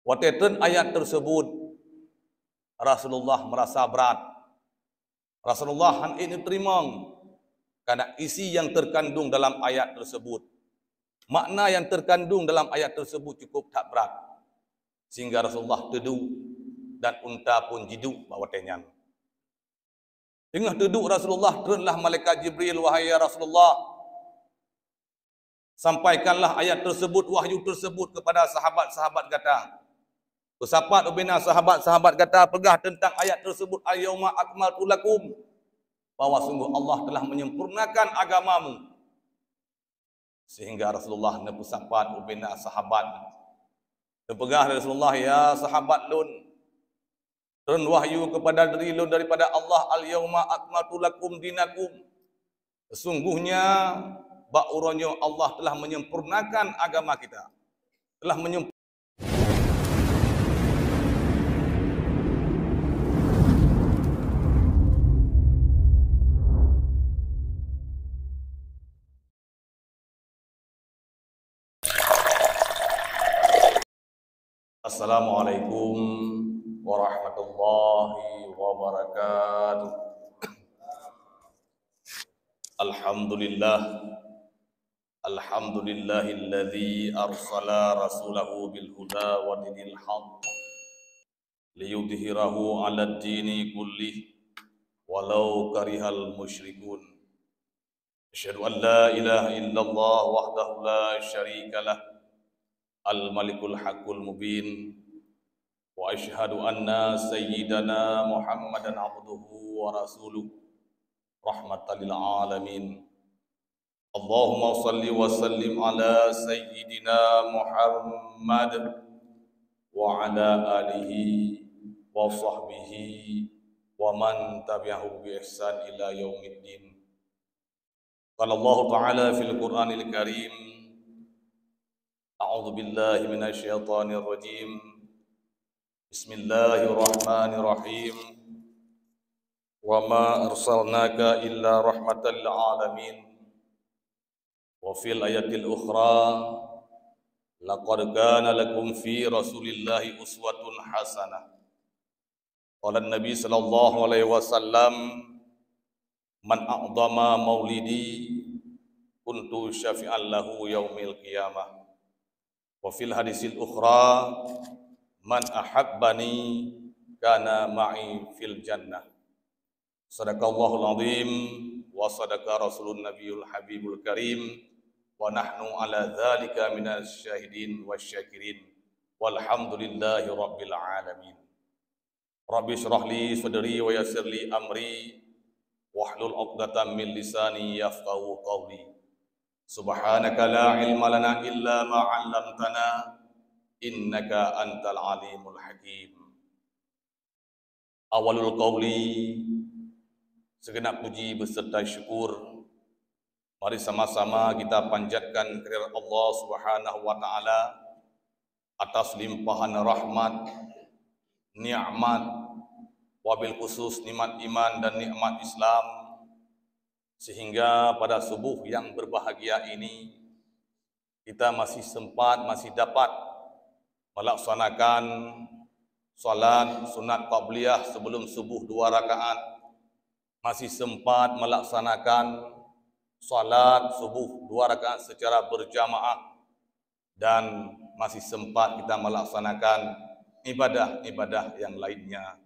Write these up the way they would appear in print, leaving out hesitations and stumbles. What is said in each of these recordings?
Wateten ayat tersebut Rasulullah merasa berat. Rasulullah ini terima karena isi yang terkandung dalam ayat tersebut. Makna yang terkandung dalam ayat tersebut cukup tak berat. Sehingga Rasulullah teduh dan unta pun jiduk bawa tenyan. Tengah duduk Rasulullah, turunlah malaikat Jibril, wahai Rasulullah, sampaikanlah ayat tersebut, wahyu tersebut kepada sahabat-sahabat kata. Bersahabat ubina sahabat-sahabat kata, pegah tentang ayat tersebut, al-yauma akmaltu lakum, bahwa sungguh Allah telah menyempurnakan agamamu. Sehingga Rasulullah bersahabat ubina sahabat. Terpegah Rasulullah, ya sahabat lun, turun wahyu kepada diri lun daripada Allah, al-yauma akmaltu lakum dinakum. Sesungguhnya ba'urannya Allah telah menyempurnakan agama kita. Telah menyempurnakan. Assalamualaikum warahmatullahi wabarakatuh. Alhamdulillahilladzi arsala rasulahu bil huda wa dinil haqq liyudhhirahu 'alad dini kullih walau karihal musyrikun. Asyhadu an la ilaha illallah wahdahu la syarikalah al-malikul haqqul mubin wa asyhadu anna sayyidana Muhammadan abduhu wa rasuluh rahmatan lil alamin. Allahumma salli wa sallim ala sayyidina Muhammad wa ala alihi wa sahbihi wa man tabi'ahu bi ihsan ila yaumiddin. Qala Allah ta'ala fil Qur'anil Karim, a'udzu billahi minasyaitonir rajim. Bismillahirrahmanirrahim. Wa ma arsalnaka illa rahmatan lil alamin. Wa fil ayatil ukhra, laqad kana lakum fi rasulillahi uswatun hasanah. Qala an-nabi sallallahu alaihi wasallam, man a'dama maulidi kuntu syafi'an lahu yaumil qiyamah. Wa fil hadisil ukhra, man ahabbani kana ma'i fil jannah. Sadaqallahul azim wa sadaqa rasulun nabiyul habibul karim wa nahnu ala dzalika minasy syahidin wasyakirin walhamdulillahi rabbil alamin. Rabbi shrah li sadri wa yassir li amri wahlul 'uqdatam min lisani yafqahu qawli. Subhanaka la ilma lana illa ma 'allamtana innaka antal alimul hakim. Awalul qawli, segenap puji beserta syukur mari sama-sama kita panjatkan kehadirat Allah Subhanahu wa taala atas limpahan rahmat, nikmat, wabil khusus nikmat iman dan nikmat Islam, sehingga pada subuh yang berbahagia ini kita masih sempat, masih dapat melaksanakan salat sunat qabliyah sebelum subuh 2 rakaat, masih sempat melaksanakan salat subuh 2 rakaat secara berjamaah, dan masih sempat kita melaksanakan ibadah-ibadah yang lainnya.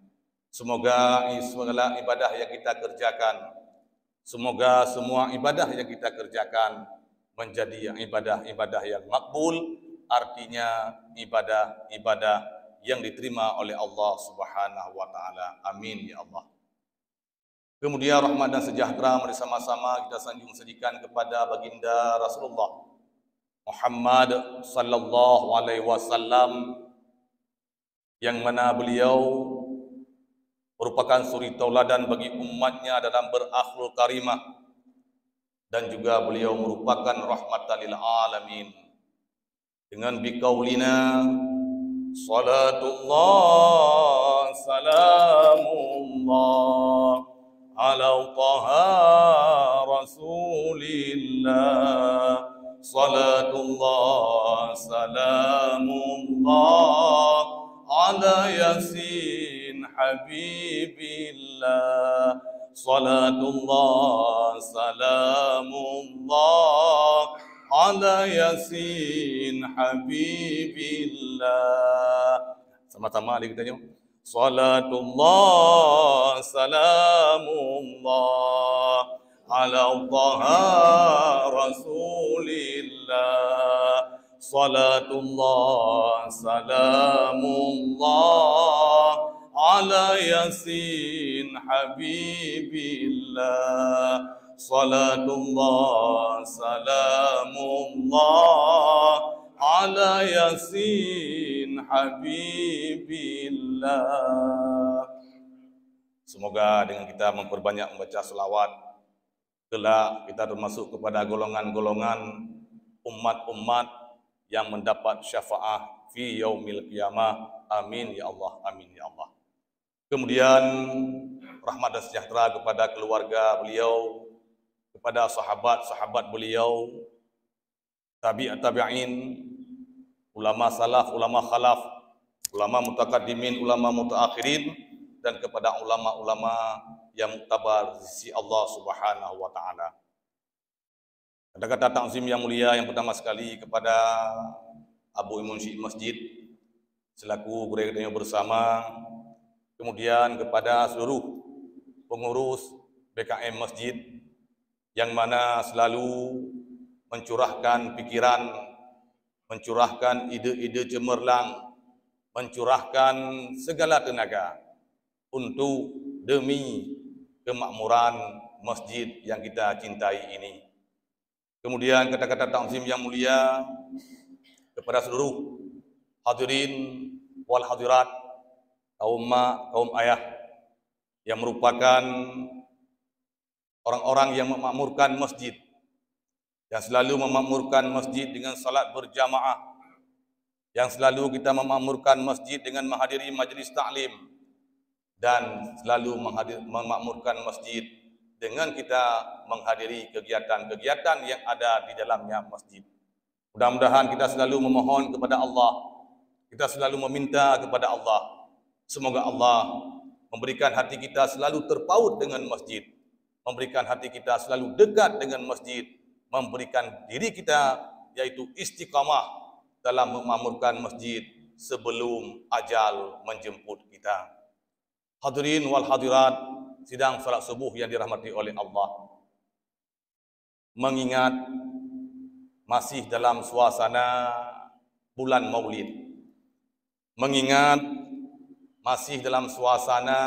Semoga segala ibadah yang kita kerjakan, semoga semua ibadah yang kita kerjakan menjadi ibadah-ibadah yang makbul, artinya ibadah-ibadah yang diterima oleh Allah Subhanahu wa taala. Amin ya Allah. Kemudian rahmat dan sejahtera mari sama-sama kita sanjung sedikan kepada baginda Rasulullah Muhammad sallallahu alaihi wasallam, yang mana beliau merupakan suri tauladan bagi umatnya dalam berakhlak karimah, dan juga beliau merupakan rahmatan lil alamin. Dengan biqaulina salatullah salamullah ala taha rasulillah, salatullah salamullah yasin habibillah. Salatullah salamullah ala yasin habibillah. Sama-sama lagi kita tengok. Salatullah salamullah ala Taha Rasulillah. Salatullah salamullah ala yasin habibillah. Salatullah salamullah ala yasin habibillah. Semoga dengan kita memperbanyak membaca selawat, kelak kita termasuk kepada golongan-golongan umat-umat yang mendapat syafaat fi yaumil qiyamah. Amin ya Allah, amin ya Allah. Kemudian rahmat dan sejahtera kepada keluarga beliau, kepada sahabat-sahabat beliau, tabi'in, ulama salaf, ulama khalaf, ulama mutaqaddimin, ulama mutaakhirin, dan kepada ulama-ulama yang muktabar di sisi Allah Subhanahu wa taala. Kata-kata takzim yang mulia yang pertama sekali kepada Abu Munsyid Masjid selaku guru bersama, kemudian kepada seluruh pengurus BKM Masjid yang mana selalu mencurahkan pikiran, mencurahkan ide-ide cemerlang, mencurahkan segala tenaga untuk demi kemakmuran masjid yang kita cintai ini. Kemudian kata-kata takzim yang mulia kepada seluruh hadirin wal hadirat, kaum mak, kaum ayah yang merupakan orang-orang yang memakmurkan masjid, yang selalu memakmurkan masjid dengan salat berjamaah, yang selalu kita memakmurkan masjid dengan menghadiri majlis ta'lim, dan selalu memakmurkan masjid dengan kita menghadiri kegiatan-kegiatan yang ada di dalamnya masjid. Mudah-mudahan kita selalu memohon kepada Allah, kita selalu meminta kepada Allah, semoga Allah memberikan hati kita selalu terpaut dengan masjid, memberikan hati kita selalu dekat dengan masjid, memberikan diri kita yaitu istiqamah dalam memakmurkan masjid sebelum ajal menjemput kita. Hadirin wal hadirat sidang salat subuh yang dirahmati oleh Allah, mengingat masih dalam suasana bulan Maulid, mengingat masih dalam suasana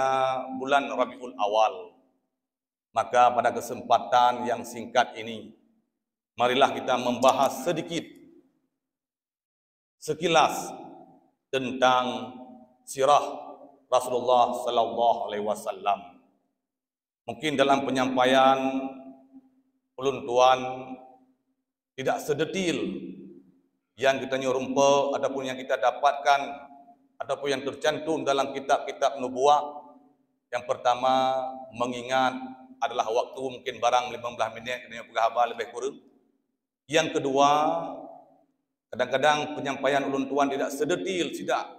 bulan Rabiul Awal, maka pada kesempatan yang singkat ini, marilah kita membahas sedikit, sekilas tentang sirah Rasulullah sallallahu alaihi wasallam. Mungkin dalam penyampaian ulun tuan tidak sedetil yang kita nyurumpa ataupun yang kita dapatkan ataupun yang tercantum dalam kitab-kitab nubuah. Yang pertama, mengingat adalah waktu mungkin barang 15 minit dengan penghabar lebih kurang. Yang kedua, kadang-kadang penyampaian ulun tuan tidak sedetil, tidak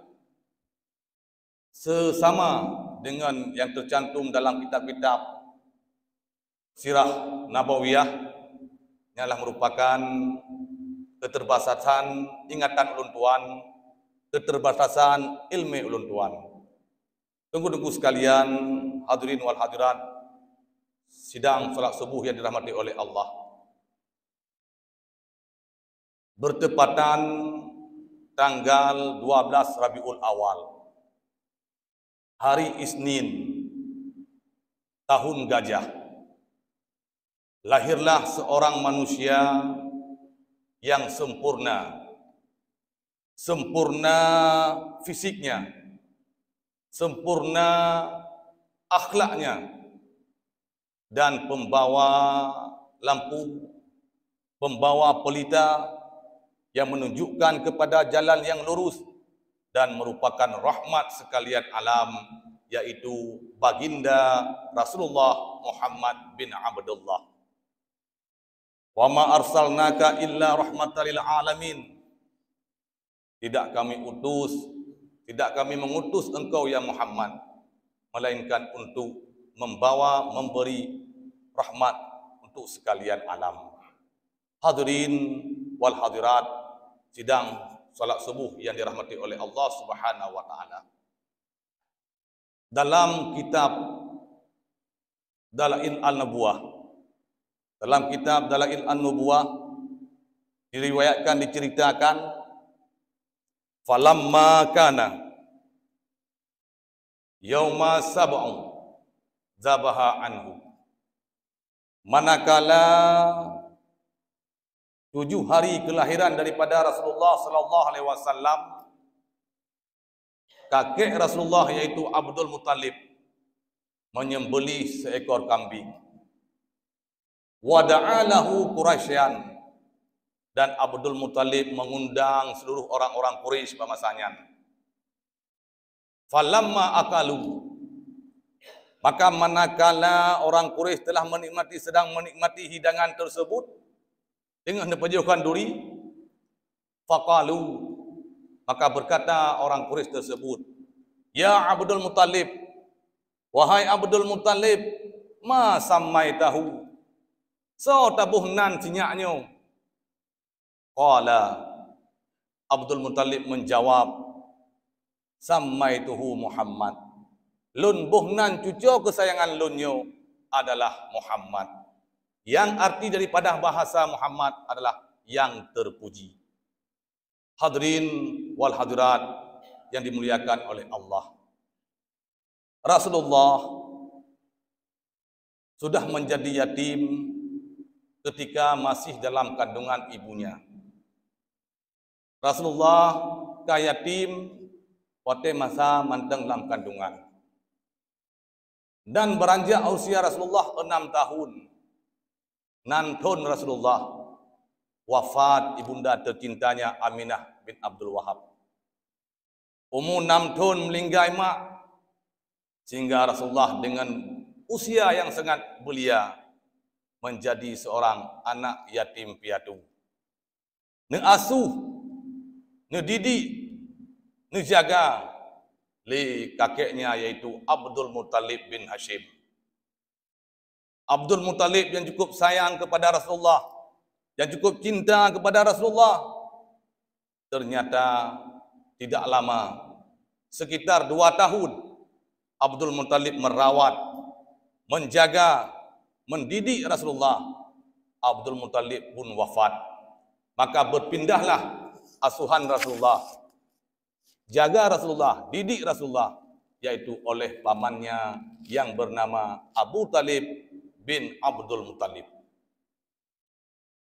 sesama dengan yang tercantum dalam kitab-kitab sirah nabawiyah. Ini adalah merupakan keterbatasan ingatan ulun tuan, keterbatasan ilmu ulun tuan. Tunggu-tunggu sekalian, hadirin wal hadirat sidang salat subuh yang dirahmati oleh Allah. Bertepatan tanggal 12 Rabiul Awal, hari Isnin, tahun gajah, lahirlah seorang manusia yang sempurna. Sempurna fisiknya, sempurna akhlaknya, dan pembawa lampu, pembawa pelita yang menunjukkan kepada jalan yang lurus dan merupakan rahmat sekalian alam, yaitu baginda Rasulullah Muhammad bin Abdullah. Wa ma arsalnaka illa rahmatan lil alamin. Tidak kami utus tidak kami mengutus engkau ya Muhammad, melainkan untuk membawa, memberi rahmat untuk sekalian alam. Hadirin wal hadirat, sidang salat subuh yang dirahmati oleh Allah Subhanahu wa taala. Dalam kitab Dalail An-Nubuwah, dalam kitab Dalail An-Nubuwah diriwayatkan, diceritakan, falamma kana yauma sab'u zabaha anhu, manakala 7 hari kelahiran daripada Rasulullah sallallahu alaihi wasallam, kakek Rasulullah yaitu Abdul Muttalib menyembelih seekor kambing. Wada'alahu Quraisyan, dan Abdul Muttalib mengundang seluruh orang-orang Quraisy bermasanya. Falamma akalu, maka manakala orang Quraisy telah sedang menikmati hidangan tersebut dengan berpajukan duri, faqalu, maka berkata orang Quraisy tersebut, ya Abdul Muttalib, wahai Abdul Muttalib, ma sammaitahu, so tabuhnan sinyaknya. Qala, Abdul Muttalib menjawab, sammaituhu Muhammad, lun buhnan cucu kesayangan lunyo adalah Muhammad, yang arti daripada bahasa Muhammad adalah yang terpuji. Hadirin wal hadirat yang dimuliakan oleh Allah, Rasulullah sudah menjadi yatim ketika masih dalam kandungan ibunya. Rasulullah yatim pada masa manteng dalam kandungan. Dan beranjak usia Rasulullah 6 tahun, nantun Rasulullah wafat ibunda tercintanya Aminah bin Abdul Wahab. Umur 6 tahun melinggai mak, sehingga Rasulullah dengan usia yang sangat belia menjadi seorang anak yatim piatu. Neasuh, ngedidik, ngejaga li kakeknya yaitu Abdul Muttalib bin Hashim. Abdul Muttalib yang cukup sayang kepada Rasulullah, yang cukup cinta kepada Rasulullah, ternyata tidak lama, sekitar 2 tahun, Abdul Muttalib merawat, menjaga, mendidik Rasulullah. Abdul Muttalib pun wafat. Maka berpindahlah asuhan Rasulullah, jaga Rasulullah, didik Rasulullah, yaitu oleh pamannya yang bernama Abu Talib bin Abdul Muttalib.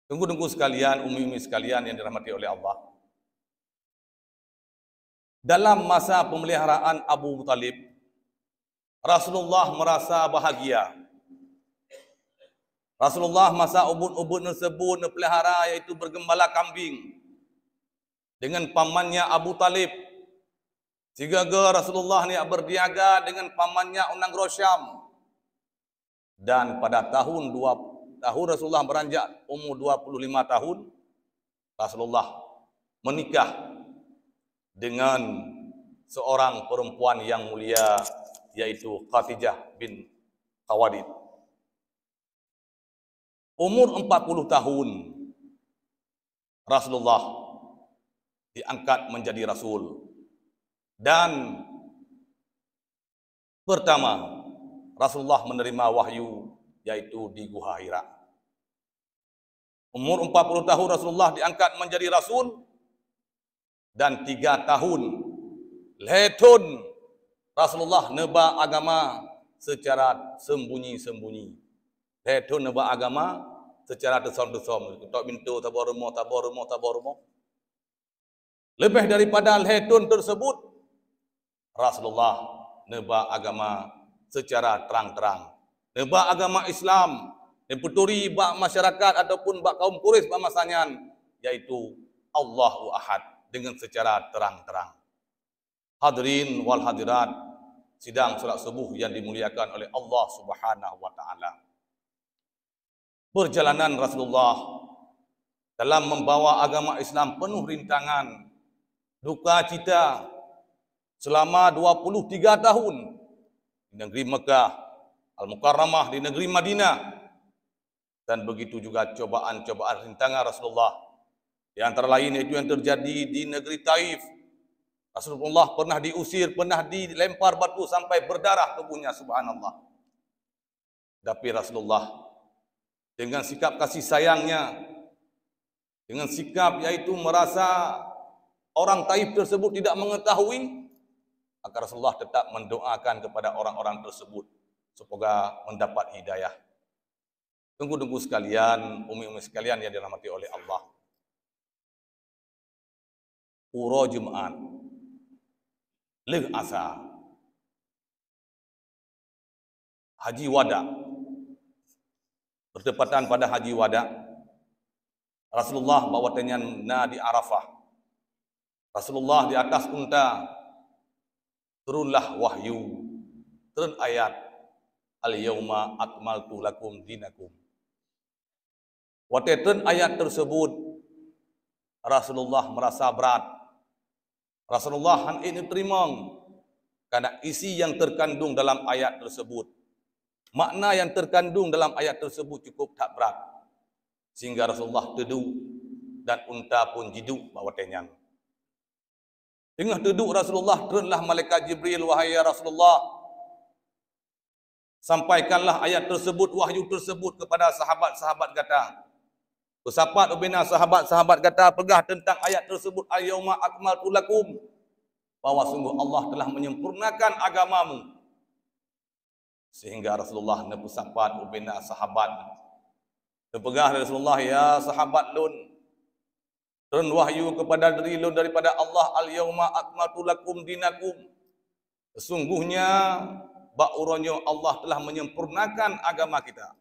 Tunggu-tunggu sekalian, umi-umi sekalian yang dirahmati oleh Allah. Dalam masa pemeliharaan Abu Talib, Rasulullah merasa bahagia. Rasulullah masa ubun-ubun tersebut pelihara, yaitu bergembala kambing dengan pamannya Abu Talib. Sehingga Rasulullah ni berniaga dengan pamannya Unang Rosyam. Dan pada tahun Rasulullah beranjak umur 25 tahun, Rasulullah menikah dengan seorang perempuan yang mulia, yaitu Khadijah bin Khawailid. Umur 40 tahun, Rasulullah diangkat menjadi Rasul. Dan pertama, Rasulullah menerima wahyu, yaitu di Gua Hira. Umur 40 tahun Rasulullah diangkat menjadi Rasul. Dan 3 tahun, letun Rasulullah neba agama secara sembunyi-sembunyi. Letun neba agama secara tersom-tersom. Tak pintu, tabur rumah. Lebih daripada letun tersebut, Rasulullah neba agama secara terang-terang. Neba agama Islam yang puturi bak masyarakat ataupun bak kaum Quraisy masanya, yaitu Allahu Ahad, dengan secara terang-terang. Hadirin wal hadirat, sidang salat subuh yang dimuliakan oleh Allah Subhanahu wa taala. Perjalanan Rasulullah dalam membawa agama Islam penuh rintangan, duka cita, selama 23 tahun di negeri Mekah, Al-Mukarramah di negeri Madinah, dan begitu juga cobaan-cobaan rintangan Rasulullah. Di antara lain itu yang terjadi di negeri Taif. Rasulullah pernah diusir, pernah dilempar batu sampai berdarah tubuhnya, subhanallah. Tapi Rasulullah dengan sikap kasih sayangnya, dengan sikap yaitu merasa orang Taif tersebut tidak mengetahui, maka Rasulullah tetap mendoakan kepada orang-orang tersebut semoga mendapat hidayah. Tunggu-tunggu sekalian, umi-umi sekalian yang dirahmati oleh Allah. Uro Jumat, Leg Asa, Haji Wada, bertepatan pada Haji Wada, Rasulullah bawa tenyana di Arafah. Rasulullah di atas unta, turunlah wahyu, turun ayat, Al-yawma akmaltu lakum dinakum. Waktu turun ayat tersebut, Rasulullah merasa berat. Rasulullah ini terima karena isi yang terkandung dalam ayat tersebut. Makna yang terkandung dalam ayat tersebut cukup tak berat. Sehingga Rasulullah teduh dan unta pun jiduk bawa tenyan. Tengah duduk Rasulullah, turunlah malaikat Jibril, wahai ya Rasulullah, sampaikanlah ayat tersebut, wahyu tersebut kepada sahabat-sahabat kata. Bersahabat ubina sahabat-sahabat kata, pegah tentang ayat tersebut, al-yawma akmaltu lakum, bahwa sungguh Allah telah menyempurnakan agamamu. Sehingga Rasulullah bersahabat ubina sahabat. Terpegah Rasulullah, ya sahabat lun, turun wahyu kepada diri lun daripada Allah, al-yawma akmaltu lakum dinakum. Sesungguhnya ba'uranyo Allah telah menyempurnakan agama kita.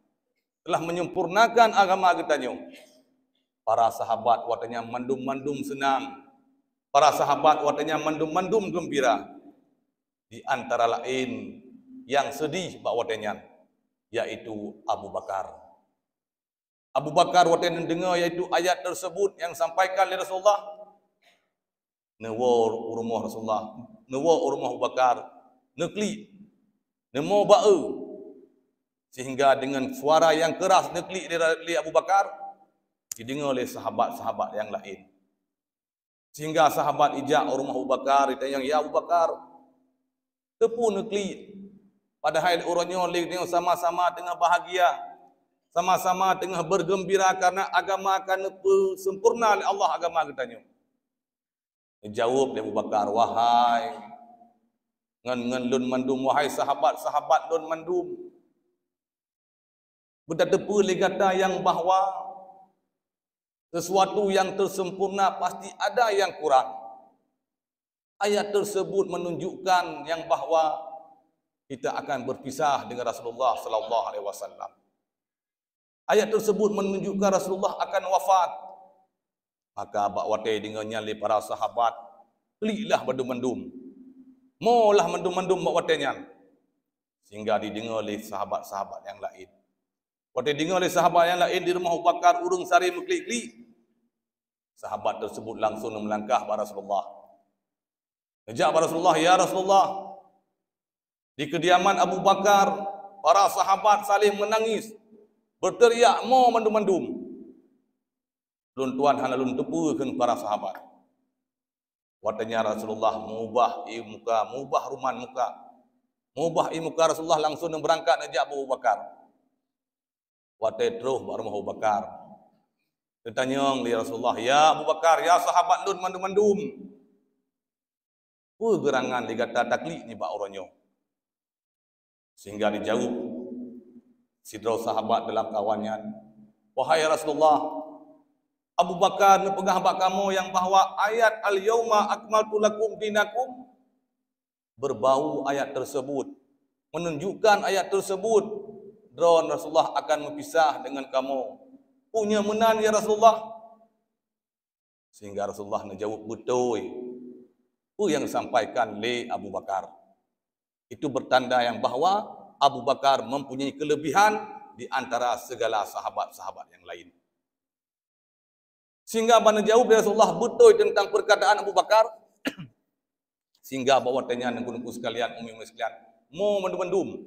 Telah menyempurnakan agama kita nyo. Para sahabat watanya mandum-mandum senang. Para sahabat watanya mandum-mandum gembira. Di antara lain yang sedih bak watanya, yaitu Abu Bakar. Abu Bakar watanya dengar yaitu ayat tersebut yang sampaikan oleh Rasulullah. Nawar rumah Rasulullah, nawar rumah Abu Bakar, nekli, nemo ba'u. Sehingga dengan suara yang keras nekli dari Abu Bakar didengar oleh sahabat-sahabat yang lain. Sehingga sahabat ijak rumah Abu Bakar, ditanya, ya Abu Bakar, tepu nekli. Padahal orangnya tengok sama-sama tengah bahagia, sama-sama tengah bergembira karena agama akan sempurna oleh Allah agama katanya. Jawab Abu Bakar, wahai ngan lun mandum, wahai sahabat-sahabat lun mandum, berdepa legata yang bahawa sesuatu yang tersempurna pasti ada yang kurang. Ayat tersebut menunjukkan yang bahawa kita akan berpisah dengan Rasulullah sallallahu alaihi wasallam. Ayat tersebut menunjukkan Rasulullah akan wafat. Maka bak watai dengannya oleh para sahabat, belilah mendum-mendum. Molah mendum-mendum bak watainya. Sehingga didengar oleh sahabat-sahabat yang lain. Waktu dengar oleh sahabat yang lain di rumah Abu Bakar, urung sari meklik-klik. Sahabat tersebut langsung melangkah kepada Rasulullah. Ngejak kepada Rasulullah, ya Rasulullah, di kediaman Abu Bakar, para sahabat saling menangis, berteriak, mau mendum-mendum. Lun tuan hana lun tepukan para sahabat. Waktunya Rasulullah mengubah muka, mengubah ruman muka. Mengubah muka Rasulullah langsung berangkat ngejak Abu Bakar. Waktu terus baru Abu Bakar. Ditanya oleh Rasulullah, ya Abu Bakar, ya sahabat lun mandum-mandum. Gerangan digata taklik ni bak orangnya. Sehingga dijawab sidra sahabat dalam kawannya, wahai Rasulullah, Abu Bakar nepegah bak kamu yang bahawa ayat al-yawma akmaltu lakum dinakum berbau ayat tersebut, menunjukkan ayat tersebut drone Rasulullah akan mempisah dengan kamu. Punya menan ya Rasulullah. Sehingga Rasulullah menjawab betul. Itu yang disampaikan oleh Abu Bakar. Itu bertanda yang bahawa Abu Bakar mempunyai kelebihan di antara segala sahabat-sahabat yang lain. Sehingga mana jawab Rasulullah betul tentang perkataan Abu Bakar. Sehingga bawa tanya nunggu sekalian, umi sekalian, mau mendum-mendum,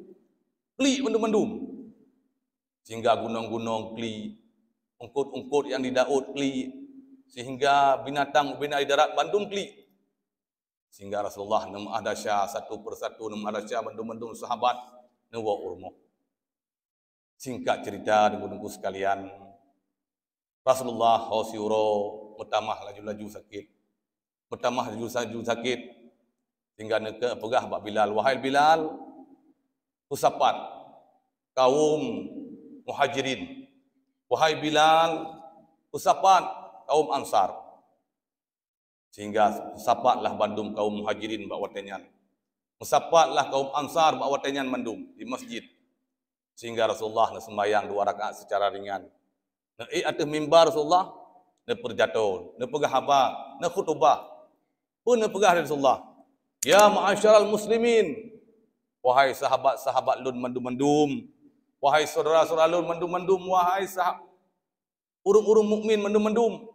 kli mendum-mendum. Sehingga gunung-gunung kli, ungkut-ungkut yang di Daud kli, sehingga binatang bina di darat bandung kli. Sehingga Rasulullah nem adasya satu persatu nem adasya mendum-mendum sahabat newa urmo. Singkat cerita nunggu sekalian, Rasulullah hosiuro bertamah laju-laju sakit. Bertamah laju-laju sakit. Sehingga neke pegah Pak Bilal, wahai Bilal, usapat kaum Muhajirin. Wahai Bilal, usapat kaum Ansar. Sehingga usapatlah bandum kaum Muhajirin bak watenyan. Usapatlah kaum Ansar bak watenyan bandum di masjid. Sehingga Rasulullah sembahyang 2 rakaat secara ringan. Atas mimbar Rasulullah, perjatuh, pegah apa, khutbah. Pun pegah Rasulullah. Ya ma'asyaral muslimin, wahai sahabat-sahabat lun mendum-mendum, wahai saudara-saudara lun mendum-mendum, wahai urung-urung mukmin mendum-mendum.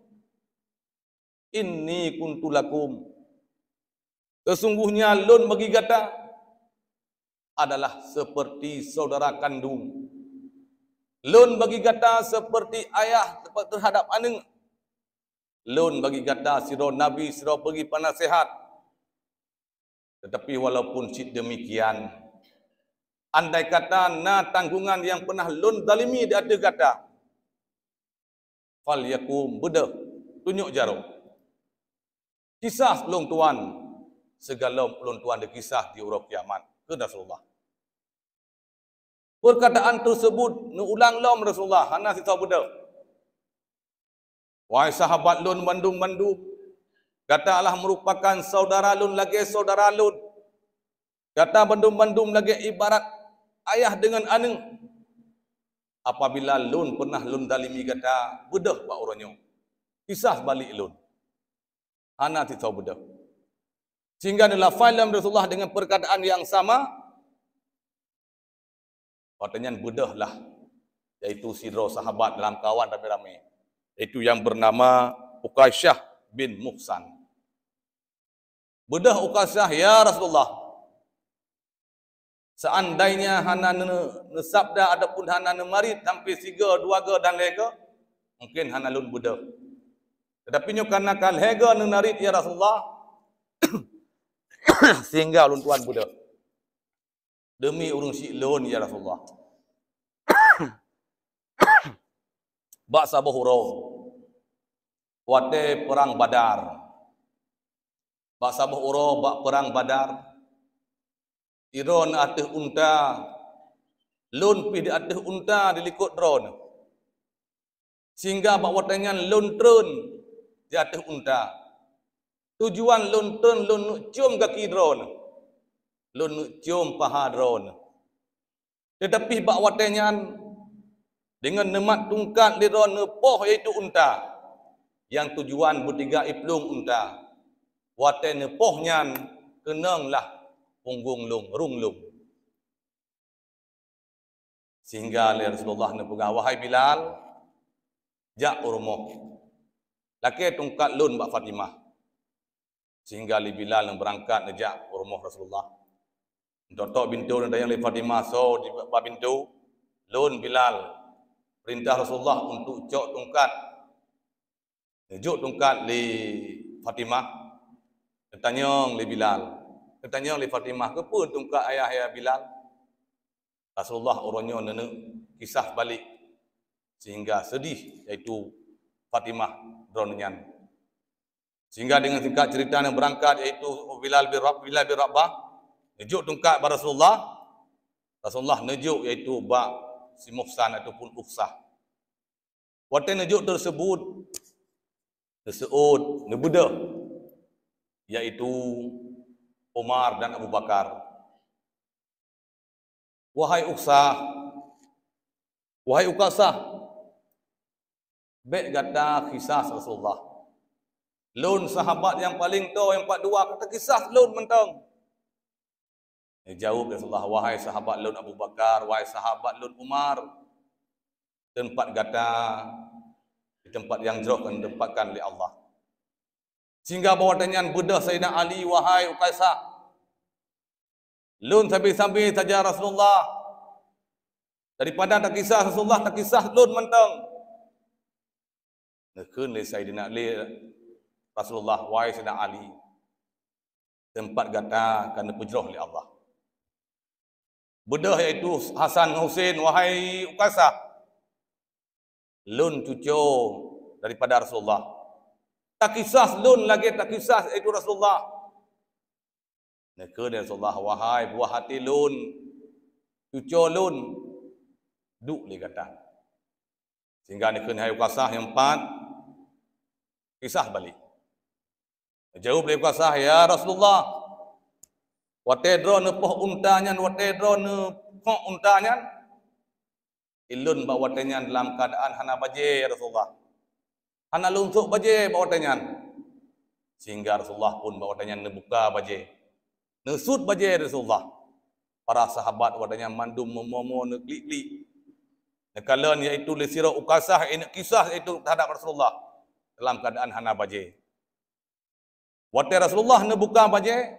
Inni kuntu lakum. Sesungguhnya lun bagi kata adalah seperti saudara kandung. Lun bagi kata seperti ayah terhadap anak. Lun bagi kata siro Nabi siro pergi penasihat. Tetapi walaupun demikian, andai kata na tanggungan yang pernah lun zalimi dia ada kata, fal yakum beda tunjuk jarum. Kisah ulung tuan segala ulung tuan dikisah di urang kiamat ke Rasulullah. Perkataan tersebut ulang lom Rasulullah hana sisa beda. Wahai sahabat lun bandum-bandum, katalah merupakan saudara lun lagi saudara lun. Kata bandum-bandum lagi ibarat ayah dengan anak. Apabila lun pernah lun dalimi kata bedah pak orangnya. Kisah balik lun. Hana ti tahu bedah. Sehingga dalam film Rasulullah dengan perkataan yang sama. Katanya bedahlah. Iaitu sidro sahabat dalam kawan ramai-ramai. Itu yang bernama Uqaisyah bin Muhsan. Bedah Uqaisyah, ya Rasulullah. Seandainya hana nesabda adapun hana nemarit sampai 3, 2 dan lega, mungkin hana lun bedah. Tetapi nyo karena kal hega nenarit ya Rasulullah, sehingga lun tuan bedah. Demi urung si lun ya Rasulullah. Bak sabah hurau. Wate perang Badar. Bak sabah hurau bak perang Badar. Iron atih unta, lun pi di atih unta dilikut drone. Sehingga bak watangan lun trun di atih unta. Tujuan lun trun lun cium kaki drone. Lun cium paha drone. Tetapi bak watangan dengan nemat tungkat di drone nepoh iaitu unta. Yang tujuan bertiga iplung unta. Watan nepohnya kenanglah punggung lung, rung lung. Sehingga Rasulullah nepegah, wahai Bilal, jak urmoh. Laki tungkat lun bak Fatimah. Sehingga li Bilal yang berangkat nejak urmoh Rasulullah. Untuk bintu dan yang li Fatimah, so di bak bintu, lun Bilal. Perintah Rasulullah untuk cok tungkat. Nejuk tungkat li Fatimah. Tanya li Bilal. Tanya oleh Fatimah, ke pun tungkat ayah Bilal? Rasulullah orangnya nenek kisah balik. Sehingga sedih, iaitu Fatimah dronenyan. Sehingga dengan singkat cerita yang berangkat, iaitu Bilal bin Rabah, nejuk tungkat pada Rasulullah. Rasulullah nejuk, iaitu bak si Muhsan ataupun Uqsah. Waktu nejuk tersebut, tersebut nebedah, iaitu Umar dan Abu Bakar. Wahai Uqsah, wahai Uqasah, baik kata kisah Rasulullah. Lun sahabat yang paling tahu yang 42 kata kisah lun mentang. Jawab Rasulullah, wahai sahabat lun Abu Bakar, wahai sahabat lun Umar. Tempat kata di tempat yang jauh akan ditempatkan oleh Allah. Sehingga bawa tanyan bedah Sayyidina Ali, wahai Uqaisah. Lun sambil-sambil saja Rasulullah. Daripada tak kisah Rasulullah, tak kisah lun mentang. Nekun li Sayyidina Ali, Rasulullah, wahai Sayyidina Ali. Tempat gata kena pujroh oleh Allah. Bedah iaitu Hasan Husain, wahai Uqaisah. Lun cucu daripada Rasulullah. Tak kisah lun lagi, tak kisah itu Rasulullah. Neka dari Rasulullah, wahai buah hati lun, cucu lun, duk li kata. Sehingga neka ni hai Uqaisah yang 4, kisah balik. Jawab dari Uqaisah, ya Rasulullah, watedro ne poh untanya, watedro ne poh untanya, ilun bawa tenyan dalam keadaan hana baje ya Rasulullah. Hana luntuk baje bawa tanyan. Sehingga Rasulullah pun bawa tanyan buka baje. Nesut baje Rasulullah. Para sahabat bawa tanyan mandum memomo neklik-klik. Nekalan iaitu lisirah Uqaisah ini kisah itu terhadap Rasulullah dalam keadaan hana baje. Waktu Rasulullah buka baje,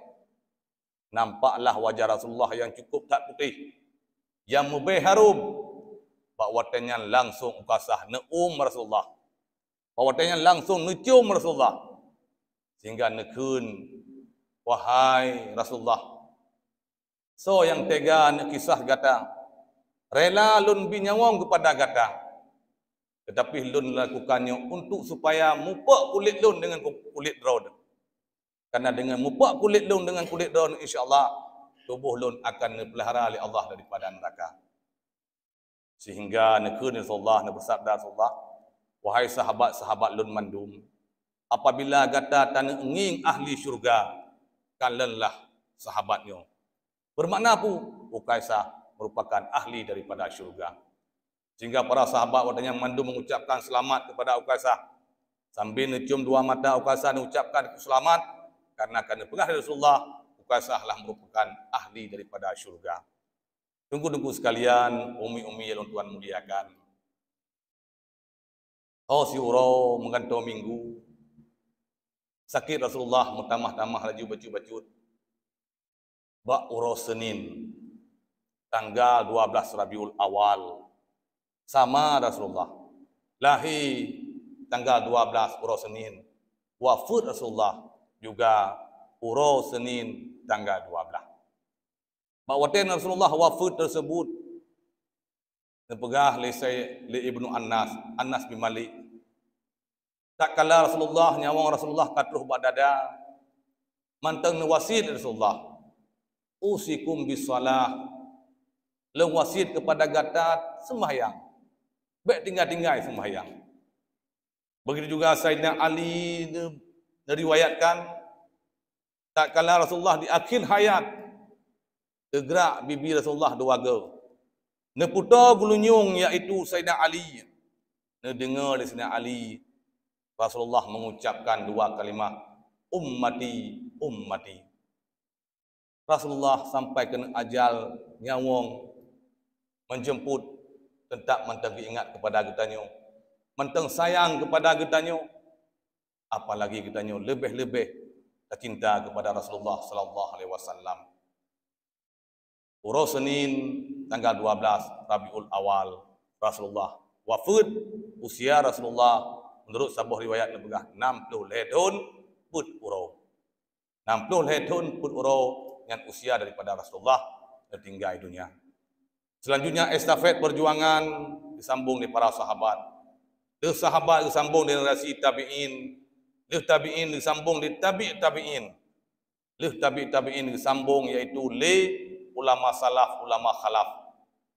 nampaklah wajah Rasulullah yang cukup tak putih, yang mubih harum. Bawa tanyan langsung Uqaisah Rasulullah. Bawatannya langsung nucium Rasulullah. Sehingga nekun, wahai Rasulullah. So yang tega nak kisah gata. Rela lun binyawang kepada gata. Tetapi lun lakukannya untuk supaya mupak kulit lun dengan kulit drone. Karena dengan mupak kulit lun dengan kulit drone, insyaAllah tubuh lun akan dipelihara oleh Allah daripada neraka. Sehingga nekun Rasulullah, bersabda Rasulullah, wahai sahabat-sahabat lun mandum, apabila gata tanah enging ahli syurga, kalianlah sahabatnya. Bermakna apa? Uqaisah merupakan ahli daripada syurga. Sehingga para sahabat wadahnya mandum mengucapkan selamat kepada Uqaisah. Sambil mencium dua mata Uqaisah mengucapkan selamat, karena pengakhir Rasulullah, Uqaisah lah merupakan ahli daripada syurga. Tunggu-tunggu sekalian, umi-umi yang Tuhan muliakan. Oh si Uro menggantung minggu. Sakit Rasulullah mutamah-tamah laju bacut-bacut. Bak Uro Senin. Tanggal 12 Rabiul Awal. Sama Rasulullah. Lahir tanggal 12 Uro Senin. Wafat Rasulullah juga Uro Senin tanggal 12. Bak waten Rasulullah wafat tersebut. Nepegah li Ibnu Anas bin Malik. Tak kala Rasulullah nyawang Rasulullah katruh badada, manteng wasit Rasulullah, usikum bisalah, le wasit kepada gatat sembahyang, baik tinggal-tinggal sembahyang. Begitu juga Sayyidina Ali diriwayatkan, tak kala Rasulullah di akhir hayat, tergerak bibi Rasulullah duaga. Neputa gulunyung iaitu Sayyidina Ali. Dengar dari Sayyidina Ali, Rasulullah mengucapkan dua kalimat, ummati, ummati. Rasulullah sampai kena ajal nyawang menjemput tetap mentang ingat kepada getanya, mentang sayang kepada getanya, apalagi getanya lebih-lebih cinta kepada Rasulullah sallallahu alaihi wasallam. Uro Senin tanggal 12 Rabiul Awal Rasulullah wafat. Usia Rasulullah menurut sebuah riwayat lebih 60 tahun put uro. 60 tahun put uro yang usia daripada Rasulullah tertinggal dunia. Selanjutnya estafet perjuangan disambung di para sahabat. Dari sahabat disambung di generasi tabi'in. Dari tabi'in disambung di tabi'in. Dari tabi'in disambung iaitu ulama salaf, ulama khalaf.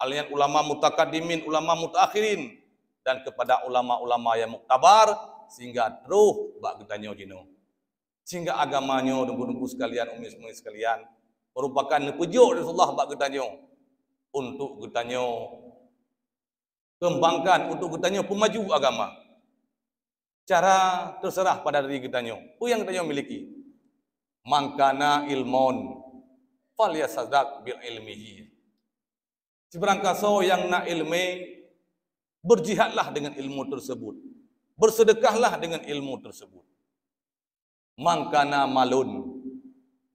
Alian ulama mutakaddimin, ulama mutakhirin, dan kepada ulama-ulama yang muktabar, sehingga terus bak getanya jino. Sehingga agamanya nunggu-nunggu sekalian, umi-umi sekalian, merupakan nepujuk Rasulullah bak getanya. Untuk getanya kembangkan, untuk getanya pemaju agama. Cara terserah pada diri getanya. Apa yang getanya miliki? Mangkana ilmon falyasadak bil ilmihi. Seberangkaso yang nak ilmu, berjihadlah dengan ilmu tersebut. Bersedekahlah dengan ilmu tersebut. mangkana malun.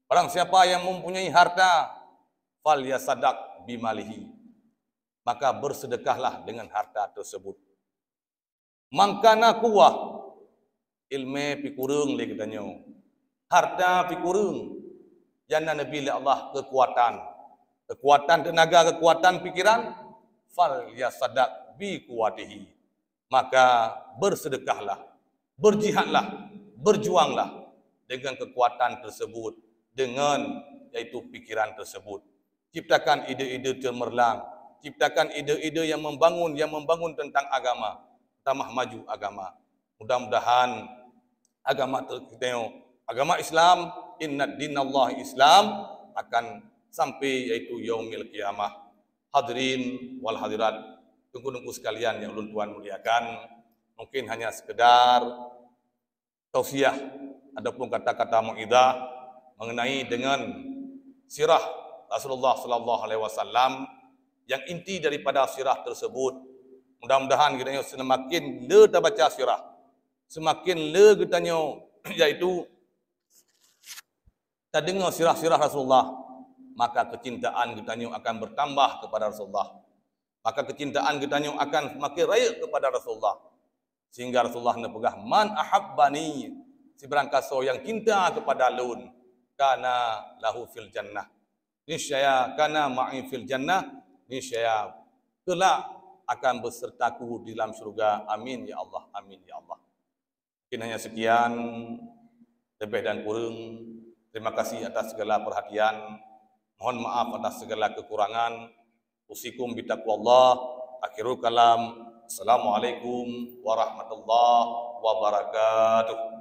Barang siapa yang mempunyai harta, fal yasadaq bimalihi, maka bersedekahlah dengan harta tersebut. Mangkana kuwah, ilmu pikurung le katanya. Harta pikurung, jana Nabi Allah kekuatan tenaga, kekuatan pikiran, fal yasadaq bi kuwatihi, maka bersedekahlah, berjihadlah, berjuanglah dengan kekuatan tersebut, dengan yaitu pikiran tersebut. Ciptakan ide-ide cemerlang, ciptakan ide-ide yang membangun tentang agama, tambah maju agama. Mudah-mudahan agama kita, agama Islam, inna dinallahi Islam, akan sampai yaitu yaumil qiyamah. Hadirin wal hadirat, tunggu-tunggu sekalian yang ulun tuan muliakan, mungkin hanya sekedar tausiah ataupun kata-kata mau'izah mengenai dengan sirah Rasulullah sallallahu alaihi wasallam, yang inti daripada sirah tersebut. Mudah-mudahan kita semakin le kita baca sirah, semakin le kita yaitu kita dengar sirah-sirah Rasulullah, maka kecintaan kita akan bertambah kepada Rasulullah. Maka kecintaan kita akan semakin raya kepada Rasulullah. Sehingga Rasulullah nepegah, man ahabbani, si berangkaso yang cinta kepada lun, kana lahu fil jannah, niscaya kana ma'i fil jannah, niscaya kelak akan besertaku di dalam surga. Amin ya Allah, amin ya Allah. Mungkin hanya sekian, lebih dan kurang. Terima kasih atas segala perhatian. Mohon maaf atas segala kekurangan. Usikum bitaqwallah. Akhirul kalam. Assalamualaikum warahmatullahi wabarakatuh.